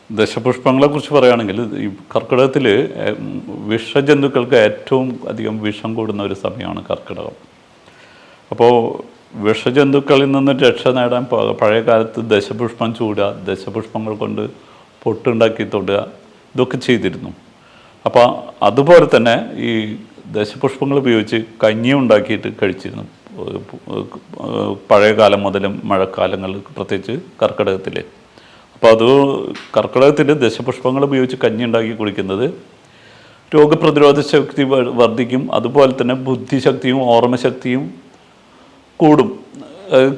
ദശപുഷ്പങ്ങളെ കുറിച്ച് പറയുകയാണെങ്കിൽ ഈ കർക്കിടകത്തിൽ വിഷജന്തുക്കൾക്ക് ഏറ്റവും അധികം വിഷം കൂടുന്ന ഒരു സമയമാണ് കർക്കിടകം. അപ്പോൾ വിഷജന്തുക്കളിൽ നിന്ന് രക്ഷ നേടാൻ പഴയ കാലത്ത് ദശപുഷ്പം ചൂടുക, ദശപുഷ്പങ്ങൾ കൊണ്ട് പൊട്ടുണ്ടാക്കി തൊടുക, ഇതൊക്കെ ചെയ്തിരുന്നു. അപ്പോൾ അതുപോലെ തന്നെ ഈ ദശപുഷ്പങ്ങൾ ഉപയോഗിച്ച് കഞ്ഞി ഉണ്ടാക്കിയിട്ട് കഴിച്ചിരുന്നു പഴയ കാലം മുതലും മഴക്കാലങ്ങളിൽ, പ്രത്യേകിച്ച് കർക്കിടകത്തിൽ. അപ്പോൾ അത് കർക്കിടകത്തിൽ ദശപുഷ്പങ്ങൾ ഉപയോഗിച്ച് കഞ്ഞി ഉണ്ടാക്കി കുടിക്കുന്നത് രോഗപ്രതിരോധ ശക്തി വർദ്ധിക്കും, അതുപോലെ തന്നെ ബുദ്ധിശക്തിയും ഓർമ്മശക്തിയും കൂടും.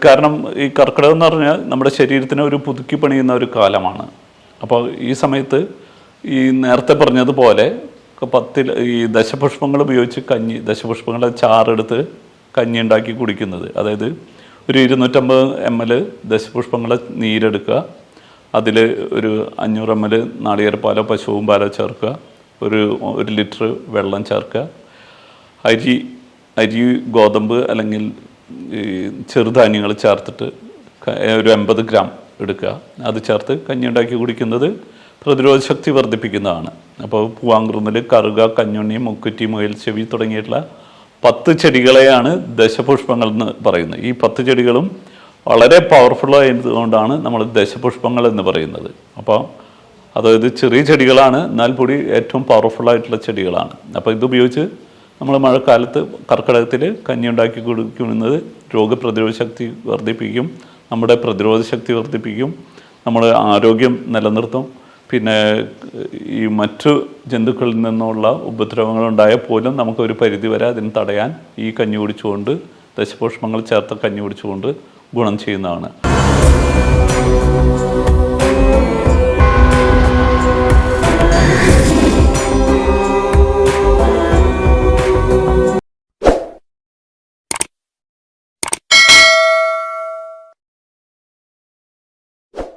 കാരണം ഈ കർക്കിടകം എന്ന് പറഞ്ഞാൽ നമ്മുടെ ശരീരത്തിനെ ഒരു പുതുക്കി പണിയുന്ന ഒരു കാലമാണ്. അപ്പോൾ ഈ സമയത്ത് ഈ നേരത്തെ പറഞ്ഞതുപോലെ ഈ ദശപുഷ്പങ്ങൾ ഉപയോഗിച്ച് ദശപുഷ്പങ്ങളുടെ ചാറെടുത്ത് കഞ്ഞി ഉണ്ടാക്കി കുടിക്കുന്നത്, അതായത് ഒരു 250 ml ദശപുഷ്പങ്ങളെ നീരെടുക്കുക, അതിൽ ഒരു 500 ml നാളികേരപ്പാലോ പശുവും പാലോ ചേർക്കുക, ഒരു ലിറ്റർ വെള്ളം ചേർക്കുക, അരി ഗോതമ്പ് അല്ലെങ്കിൽ ഈ ചെറുധാന്യങ്ങൾ ചേർത്തിട്ട് ഒരു 50 ഗ്രാം എടുക്കുക, അത് ചേർത്ത് കഞ്ഞി ഉണ്ടാക്കി കുടിക്കുന്നത് പ്രതിരോധ ശക്തി വർദ്ധിപ്പിക്കുന്നതാണ്. അപ്പോൾ പൂവാങ്കുറുന്നൽ, കറുക, കഞ്ഞുണ്ണി, മുക്കുറ്റി, മുയൽ ചെവി തുടങ്ങിയിട്ടുള്ള 10 ചെടികളെയാണ് ദശപുഷ്പങ്ങൾ എന്ന് പറയുന്നത്. ഈ 10 ചെടികളും വളരെ പവർഫുള്ളായതുകൊണ്ടാണ് നമ്മൾ ദശപുഷ്പങ്ങൾ എന്ന് പറയുന്നത്. അപ്പോൾ അതായത് ചെറിയ ചെടികളാണ്, എന്നാൽ കൂടി ഏറ്റവും പവർഫുള്ളായിട്ടുള്ള ചെടികളാണ്. അപ്പോൾ ഇതുപയോഗിച്ച് നമ്മൾ മഴക്കാലത്ത് കർക്കിടകത്തിൽ കഞ്ഞി ഉണ്ടാക്കി കുടിക്കുന്നത് രോഗപ്രതിരോധ ശക്തി വർദ്ധിപ്പിക്കും, നമ്മുടെ പ്രതിരോധ ശക്തി വർദ്ധിപ്പിക്കും, നമ്മുടെ ആരോഗ്യം നിലനിർത്തും. പിന്നെ ഈ മറ്റു ജന്തുക്കളിൽ നിന്നുള്ള ഉപദ്രവങ്ങളുണ്ടായാൽ പോലും നമുക്കൊരു പരിധി വരെ അതിന് തടയാൻ ഈ കഞ്ഞി കുടിച്ചുകൊണ്ട്, ദശപുഷ്പങ്ങൾ ചേർത്ത കഞ്ഞി കുടിച്ചുകൊണ്ട് ഗുണം ചെയ്യുന്നതാണ്.